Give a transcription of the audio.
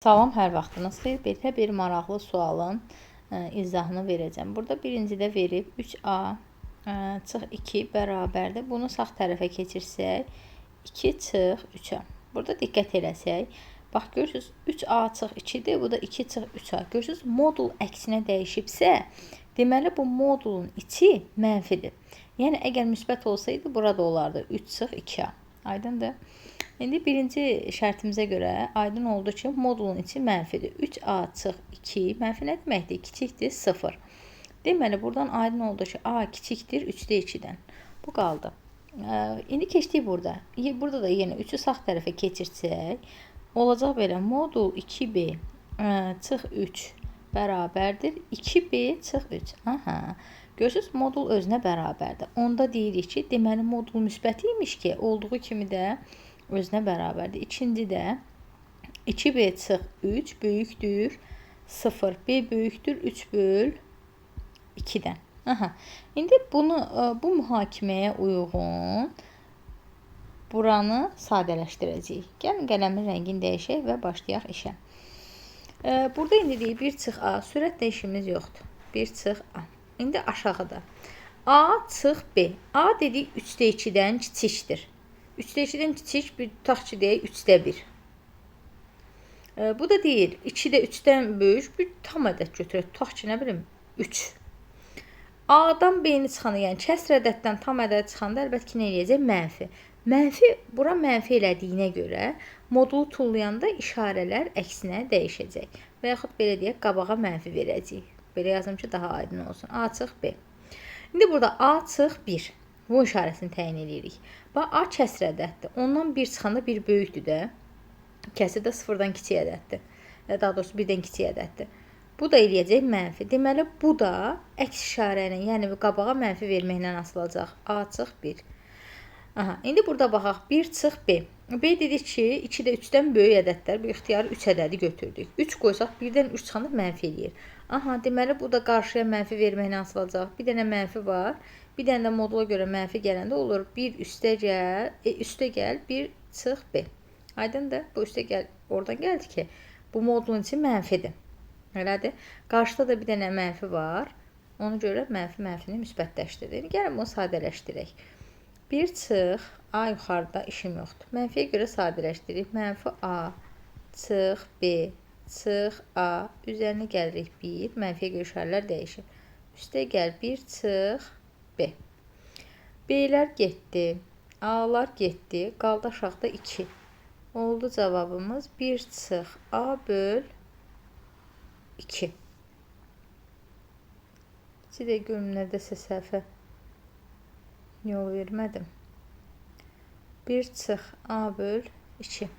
Salam, hər vaxtınız xeyir. Belə bir maraqlı sualın izahını verəcəm. Burada birincidə verib 3a çıx 2 bərabərdir. Bunu sağ tərəfə keçirsək 2 çıx 3a. Burada diqqət eləsək, bax görürsünüz 3a çıx 2-dir, bu da 2 çıx 3a. Görürsünüz modul əksinə dəyişibsə, deməli bu modulun içi mənfidir. Yəni əgər müsbət olsaydı burada olardı 3 çıx 2a. Aydındır? İndi birinci şərtimizə görə aydın oldu ki, modulun içi mənfidir. 3a çıx 2 mənfi nə deməkdir? Kiçikdir 0. Deməli, buradan aydın oldu ki, a kiçikdir 3-də 2-dən. Bu qaldı. İndi keçdik burada. Burada da yenə 3-ü sağ tərəfə keçirsək, olacaq belə modul 2b çıx 3 bərabərdir 2b çıx 3. Aha. Görürsünüz, modul özünə bərabərdir. Onda deyirik ki, deməli modul müsbət imiş ki, olduğu kimi də özünə bərabərdir. İkinci də 2b çıx 3 böyükdür 0. B böyükdür 3 böl 2-dən. Aha. İndi bunu bu mühakiməyə uyğun buranı sadələşdirəcəyik. Gəlin qələmin rəngini dəyişək və başlayaq işə. Burada indi deyik 1 çıx a. Sürətlə işimiz yoxdur. 1 çıx a. İndi aşağıda. A çıx b. A dedik 3-də 2-dən kiçikdir. 3-də 2-dən kiçik, bir tutaq ki, deyək 3-də 1. Bu da deyil, 2-də 3-dən böyük, bir tam ədəd götürək. Tutaq ki, nə bilim, 3. A-dan B-ni çıxanda, yəni kəsr ədəddən tam ədəd çıxanda əlbəttə ki, nə eləyəcək? Mənfi. Mənfi, bura mənfi elədiyinə görə modulu tullayanda işarələr əksinə dəyişəcək. Və yaxud belə deyək, qabağa mənfi verəcəyik. Belə yazım ki, daha aydın olsun. A çıx B. İndi burada A çıx 1. Bu işarəsini təyin edirik. Bax, A kəsr ədəddir. Ondan 1 çıxanda 1 böyükdür də. Kəsr də 0-dan kiçik ədəddir. Daha doğrusu 1-dən kiçik ədəddir. Bu da eləyəcək mənfi. Deməli, bu da əks işarəni, yəni qabağa mənfi verməklə asılacaq. A çıx 1. Aha, indi burada baxaq. 1 çıx B. B dedik ki, 2-də 3-dən böyük ədədlər. Bu ixtiyarı 3 ədədi götürdük. 3 qoysaq, 1-dən 3 çıxanda mənfi eləyir. Aha, deməli, bu da qarşıya mənfi verməklə asılacaq. Bir dənə mənfi var. Bir dənə də modula görə mənfi gələndə olur. 1 üstə gəl, 1 çıx B. Aydındır? Bu üstə gəl, oradan gəldi ki, bu modulun içi mənfidir. Elədir? Qarşıda da bir dənə mənfi var. Ona görə mənfini müsbətləşdirir. Gəlin bunu sadələşdirək. 1 çıx A yuxarıda işim yoxdur. Mənfiyə görə sadələşdiririk. Mənfi A çıx B çıx A. Üzərinə gəlirik 1. Mənfiyə görə işarələr dəyişir. Üstə gəl 1 çıx B. B'lər getdi. A'lar getdi. Qaldı aşağıda 2. Oldu cavabımız 1 çıx A böl 2. Sidə görüm nədəsə səhvə yol vermədim. 1 çıx A böl 2.